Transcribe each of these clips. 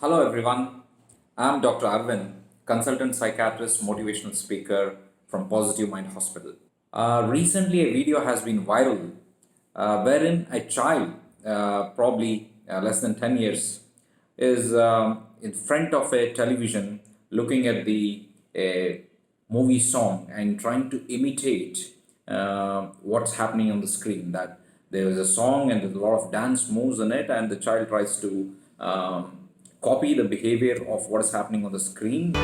Hello everyone, I am Dr. Aravind, consultant psychiatrist, motivational speaker from Positive Mind Hospital. Recently, a video has been viral wherein a child, probably less than 10 years, is in front of a television looking at the movie song and trying to imitate what's happening on the screen. That there is a song and there's a lot of dance moves in it, and the child tries to copy the behavior of what is happening on the screen.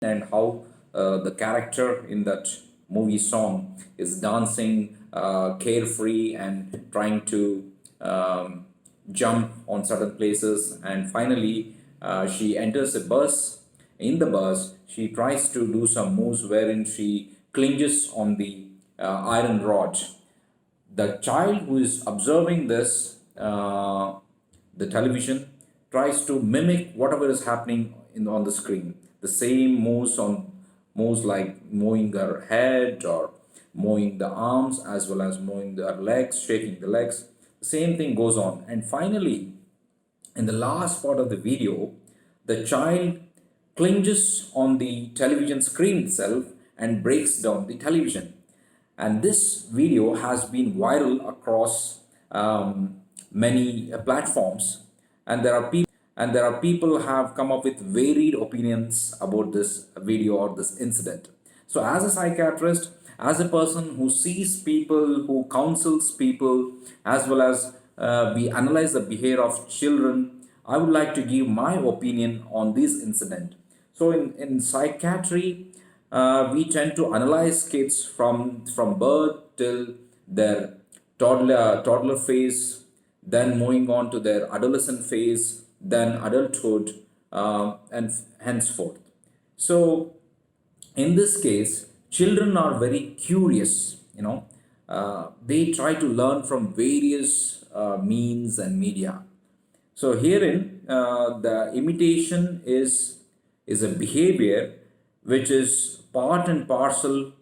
And how the character in that movie song is dancing carefree and trying to jump on certain places, and finally she enters a bus. In the bus she tries to do some moves wherein she clinges on the iron rod. The child who is observing this, the television, tries to mimic whatever is happening on the screen. The same moves like moving her head or moving the arms as well as moving their legs, shaking the legs. The same thing goes on. And finally, in the last part of the video, the child clinges on the television screen itself and breaks down the television. And this video has been viral across many platforms, and there are people have come up with varied opinions about this video or this incident. So as a psychiatrist, as a person who sees people, who counsels people, as well as we analyze the behavior of children, I would like to give my opinion on this incident. So in psychiatry, we tend to analyze kids from birth till their toddler phase, then moving on to their adolescent phase, then adulthood, and henceforth. So in this case, children are very curious. They try to learn from various means and media. So herein, the imitation is a behavior which is part and parcel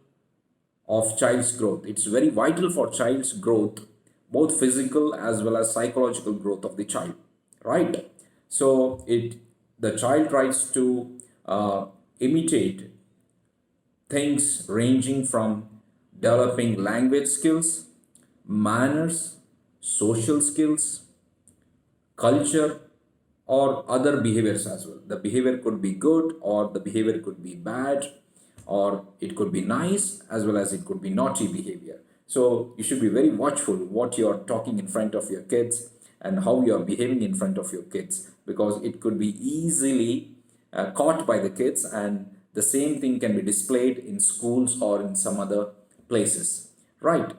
of child's growth. It's very vital for child's growth, both physical as well as psychological growth of the child, right? So the child tries to imitate things ranging from developing language skills, manners, social skills, culture, or other behaviors as well. The behavior could be good or the behavior could be bad, or it could be nice as well as it could be naughty behavior. So you should be very watchful what you're talking in front of your kids and how you're behaving in front of your kids, because it could be easily caught by the kids, and the same thing can be displayed in schools or in some other places, right?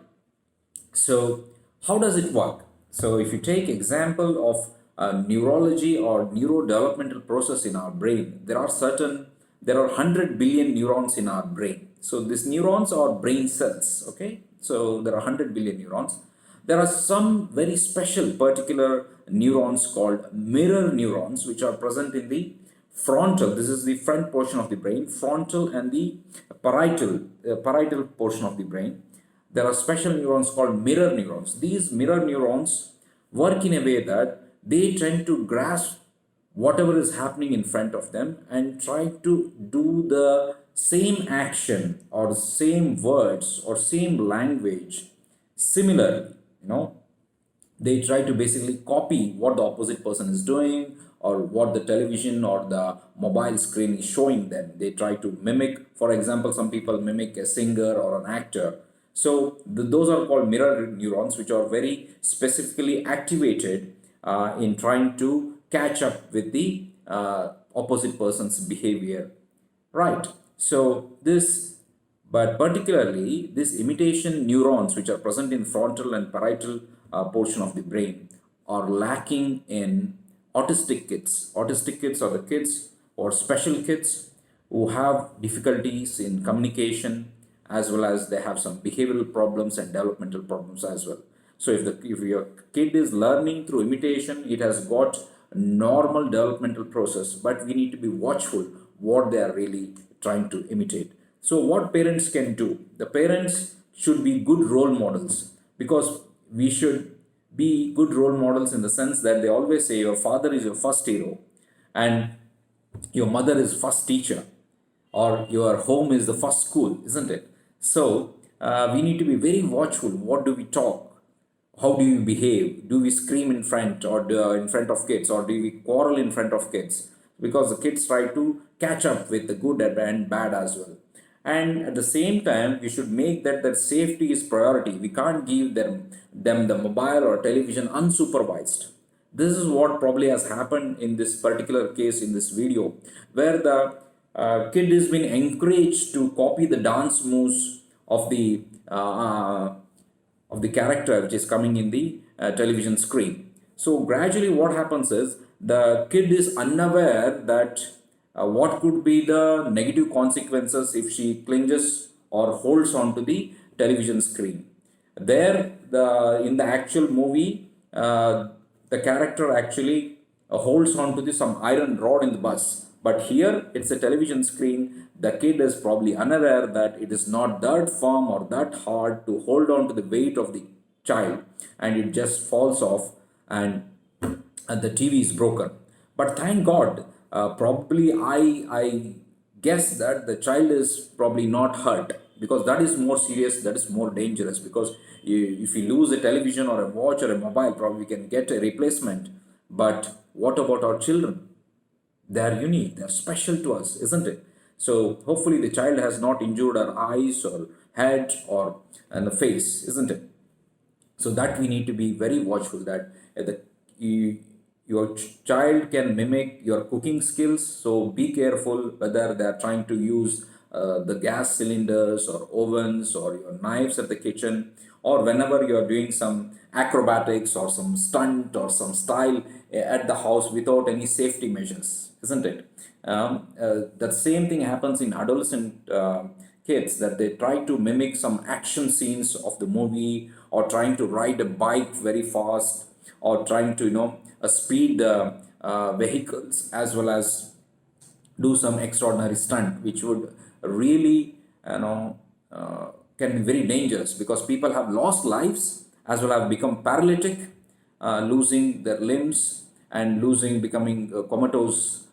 So how does it work? So if you take example of neurology or neurodevelopmental process in our brain, there are 100 billion neurons in our brain. So these neurons are brain cells, okay? So there are 100 billion neurons. There are some very special particular neurons called mirror neurons, which are present in the frontal. This is the front portion of the brain, frontal, and the parietal portion of the brain. There are special neurons called mirror neurons. These mirror neurons work in a way that they tend to grasp whatever is happening in front of them and try to do the same action or same words or same language similarly, they try to basically copy what the opposite person is doing or what the television or the mobile screen is showing them. They try to mimic, for example, some people mimic a singer or an actor. So those are called mirror neurons, which are very specifically activated in trying to catch up with the opposite person's behavior. Right. So but particularly these imitation neurons, which are present in frontal and parietal portion of the brain, are lacking in autistic kids. Autistic kids are the kids or special kids who have difficulties in communication, as well as they have some behavioral problems and developmental problems as well. So if your kid is learning through imitation, it has got a normal developmental process, but we need to be watchful what they are really trying to imitate. So what parents can do? The parents should be good role models, because we should be good role models in the sense that they always say your father is your first hero and your mother is first teacher, or your home is the first school, isn't it? So we need to be very watchful. What do we talk? How do you behave? Do we scream in front or in front of kids, or do we quarrel in front of kids? Because the kids try to catch up with the good and bad as well. And at the same time, we should make that safety is priority. We can't give them the mobile or television unsupervised. This is what probably has happened in this particular case in this video, where the kid is being encouraged to copy the dance moves of the character which is coming in the television screen. So gradually what happens is the kid is unaware that what could be the negative consequences if she clinges or holds on to the television screen. There, in the actual movie, the character actually holds on to some iron rod in the bus. But here, it's a television screen. The kid is probably unaware that it is not that firm or that hard to hold on to the weight of the child, and it just falls off, and the TV is broken. But thank God, probably I guess that the child is probably not hurt, because that is more serious, that is more dangerous. Because if you lose a television or a watch or a mobile, probably we can get a replacement. But what about our children? They are unique, they are special to us, isn't it? So hopefully the child has not injured our eyes or head or and the face, isn't it? So that we need to be very watchful that your child can mimic your cooking skills. So be careful whether they are trying to use the gas cylinders or ovens or your knives at the kitchen, or whenever you are doing some acrobatics or some stunt or some style at the house without any safety measures, isn't it? That same thing happens in adolescent kids, that they try to mimic some action scenes of the movie, or trying to ride a bike very fast, or trying to speed vehicles, as well as do some extraordinary stunt, which would really can be very dangerous, because people have lost lives as well have become paralytic, losing their limbs and becoming comatose,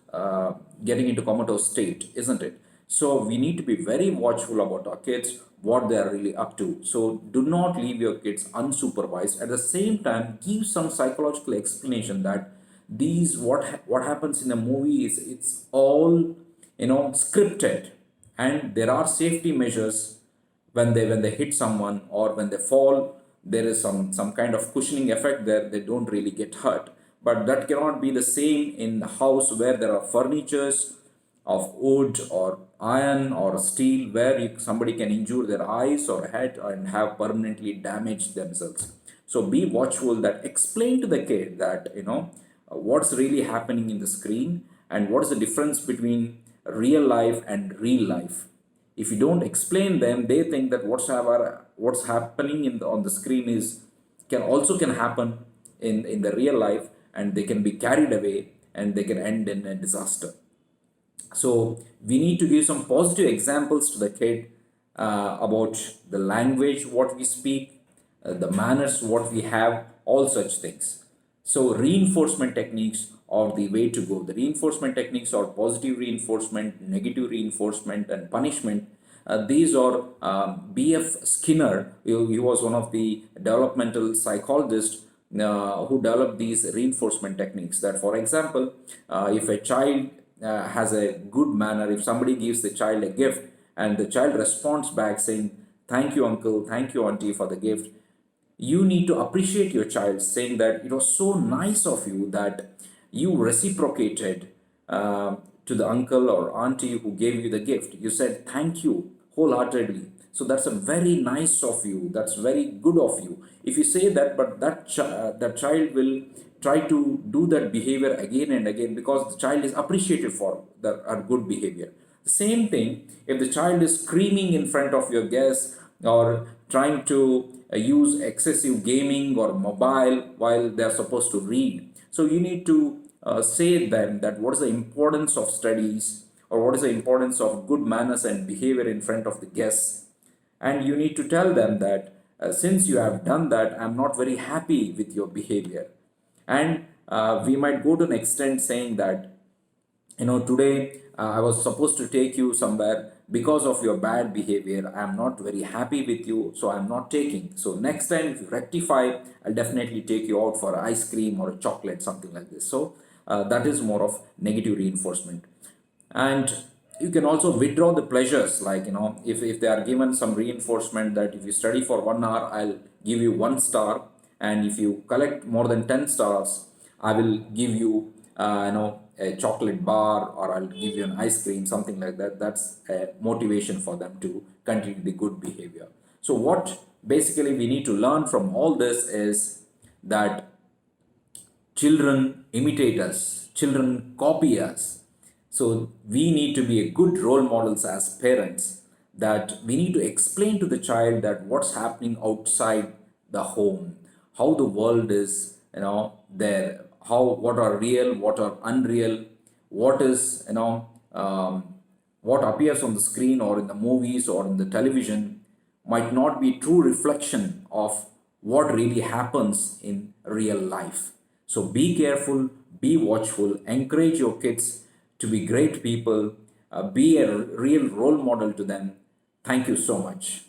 getting into comatose state, isn't it? So we need to be very watchful about our kids, what they are really up to. So do not leave your kids unsupervised. At the same time, give some psychological explanation that these what happens in the movie is it's all scripted, and there are safety measures when they hit someone or when they fall. There is some kind of cushioning effect there, they don't really get hurt. But that cannot be the same in the house, where there are furnitures of wood or iron or steel, where somebody can injure their eyes or head and have permanently damaged themselves. So be watchful, that explain to the kid that what's really happening in the screen, and what is the difference between real life and real life. If you don't explain them, they think that what's happening on the screen can happen in the real life, and they can be carried away and they can end in a disaster. So we need to give some positive examples to the kid about the language what we speak, the manners what we have, all such things. So reinforcement techniques are the way to go. The reinforcement techniques are positive reinforcement, negative reinforcement, and punishment. These are B.F. Skinner. He was one of the developmental psychologists who developed these reinforcement techniques. That, for example, if a child has a good manner, if somebody gives the child a gift and the child responds back saying, "Thank you, uncle, thank you, auntie, for the gift," you need to appreciate your child, saying that it was so nice of you that you reciprocated to the uncle or auntie who gave you the gift. You said thank you wholeheartedly. So that's a very nice of you. That's very good of you. If you say that, but that child will try to do that behavior again and again because the child is appreciated for our good behavior. The same thing, if the child is screaming in front of your guests or trying to use excessive gaming or mobile while they are supposed to read, so you need to say them that what is the importance of studies or what is the importance of good manners and behavior in front of the guests. And you need to tell them that since you have done that, I'm not very happy with your behavior. And we might go to an extent saying that, today I was supposed to take you somewhere. Because of your bad behavior, I'm not very happy with you, so I'm not taking. So next time if you rectify, I'll definitely take you out for ice cream or a chocolate, something like this. So that is more of negative reinforcement. And you can also withdraw the pleasures, like, if they are given some reinforcement that if you study for 1 hour, I'll give you 1 star, and if you collect more than 10 stars, I will give you a chocolate bar, or I'll give you an ice cream, something like that. That's a motivation for them to continue the good behavior. So what basically we need to learn from all this is that children imitate us, children copy us. So we need to be a good role models as parents, that we need to explain to the child that what's happening outside the home, how the world is, there, how, what are real, what are unreal, what is, what appears on the screen or in the movies or in the television might not be true reflection of what really happens in real life. So be careful, be watchful, encourage your kids to be great people, be a real role model to them. Thank you so much.